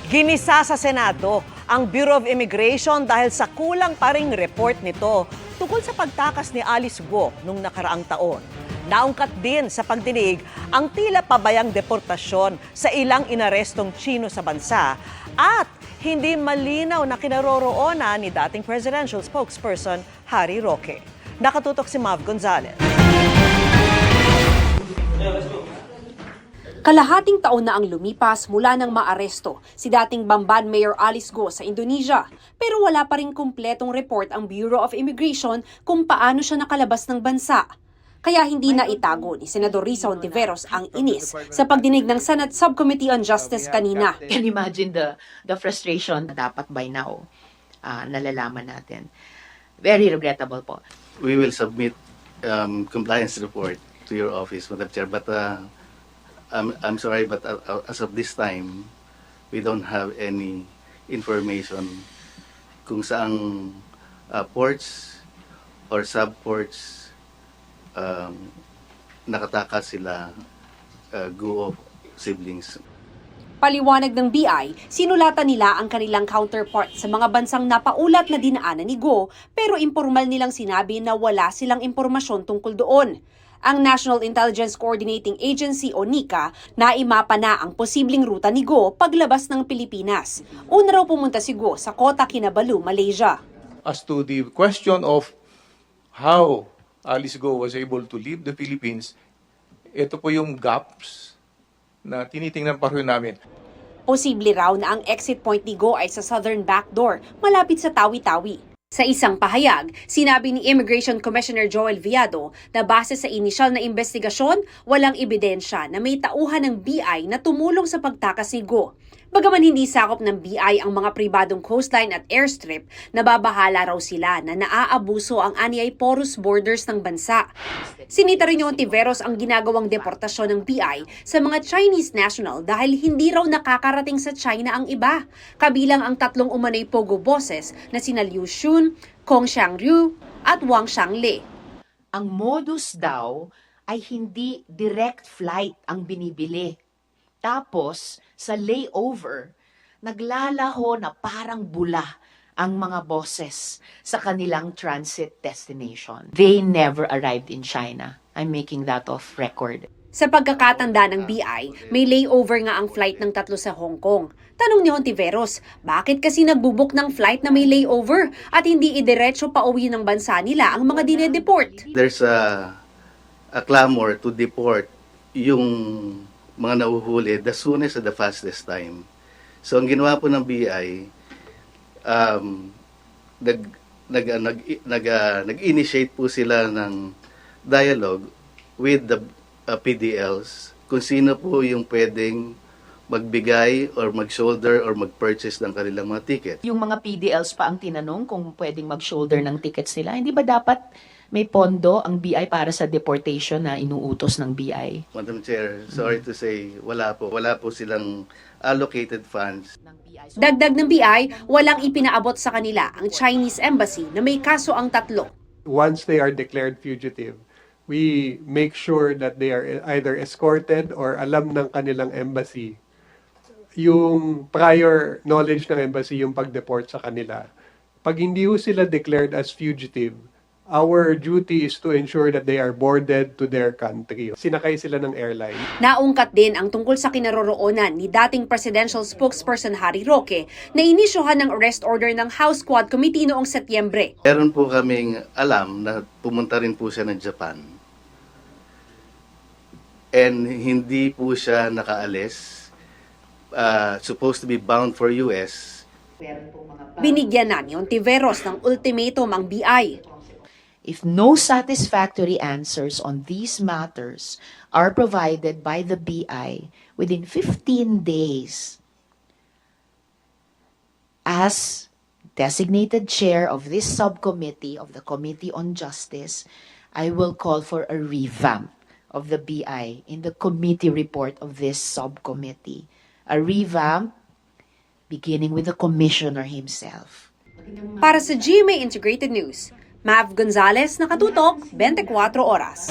Ginisa sa Senado ang Bureau of Immigration dahil sa kulang pa ring report nito tungkol sa pagtakas ni Alice Guo nung nakaraang taon. Naungkat din sa pagdinig ang tila pabayang deportasyon sa ilang inarestong Chino sa bansa at hindi malinaw na kinaroroonan ni dating presidential spokesperson Harry Roque. Nakatutok si Mav Gonzalez. Kalahating taon na ang lumipas mula nang maaresto si dating Bamban Mayor Alice Guo sa Indonesia. Pero wala pa rin kumpletong report ang Bureau of Immigration kung paano siya nakalabas ng bansa. Kaya hindi na itago ni Senador Risa Hontiveros ang inis sa pagdinig ng Senate Subcommittee on Justice kanina. Can imagine the frustration na dapat by now nalalaman natin. Very regrettable po. We will submit compliance report to your office, Madam Chair, but I'm sorry, but as of this time, we don't have any information kung saang ports or subports nakatakas sila Guo siblings. Paliwanag ng BI, sinulatan nila ang kanilang counterpart sa mga bansang napaulat na dinaanan ni Guo pero impormal nilang sinabi na wala silang impormasyon tungkol doon. Ang National Intelligence Coordinating Agency o NICA naimapa na ang posibleng ruta ni Guo paglabas ng Pilipinas. Una raw pumunta si Guo sa Kota Kinabalu, Malaysia. As to the question of how Alice Guo was able to leave the Philippines, ito po yung gaps na tinitingnan pa rin namin. Posible raw na ang exit point ni Guo ay sa southern backdoor, malapit sa Tawi-Tawi. Sa isang pahayag, sinabi ni Immigration Commissioner Joel Viado na base sa inisyal na investigasyon, walang ebidensya na may tauhan ng BI na tumulong sa pagtakas ni Guo. Bagaman hindi sakop ng BI ang mga pribadong coastline at airstrip, nababahala raw sila na naaabuso ang anyay porous borders ng bansa. Sinita rin ni Hontiveros ang ginagawang deportasyon ng BI sa mga Chinese national dahil hindi raw nakakarating sa China ang iba, kabilang ang tatlong umanay pogo bosses na sina Liu Xun, Kong Xiangru at Wang Xiangle. Ang modus daw ay hindi direct flight ang binibili. Tapos, sa layover, naglalaho na parang bula ang mga bosses sa kanilang transit destination. They never arrived in China. I'm making that off record. Sa pagkakatanda ng BI, may layover nga ang flight ng tatlo sa Hong Kong. Tanong ni Hontiveros, bakit kasi nagbubuk ng flight na may layover at hindi idiretso pa uwi ng bansa nila ang mga dinedeport? There's a clamor to deport yung mga nauhuli the soonest at the fastest time. So ang ginawa po ng BI, nag-initiate po sila ng dialogue with the PDLs kung sino po yung pwedeng magbigay or mag-shoulder or mag-purchase ng kanilang mga ticket. Yung mga PDLs pa ang tinanong kung pwedeng mag-shoulder ng tickets nila. Hindi ba dapat may pondo ang BI para sa deportation na inuutos ng BI? Madam Chair, sorry to say, wala po silang allocated funds. Dagdag ng BI, walang ipinaabot sa kanila ang Chinese Embassy na may kaso ang tatlo. Once they are declared fugitive, we make sure that they are either escorted or alam ng kanilang embassy yung prior knowledge ng embassy yung pag-deport sa kanila. Pag hindi sila declared as fugitive, our duty is to ensure that they are boarded to their country. Sinakay sila ng airline. Naungkat din ang tungkol sa kinaroroonan ni dating presidential spokesperson Harry Roque na inisyuhan ng arrest order ng House Quad Committee noong Setyembre. Meron po kaming alam na pumunta rin po siya ng Japan. And hindi po siya nakaalis. Supposed to be bound for US. Binigyan na ni Hontiveros ng ultimatum ang BI. If no satisfactory answers on these matters are provided by the BI within 15 days, as designated chair of this subcommittee of the Committee on Justice, I will call for a revamp of the BI in the committee report of this subcommittee. A revamp beginning with the commissioner himself. Para sa GMA Integrated News, Mav Gonzalez, Nakatutok, 24 Oras.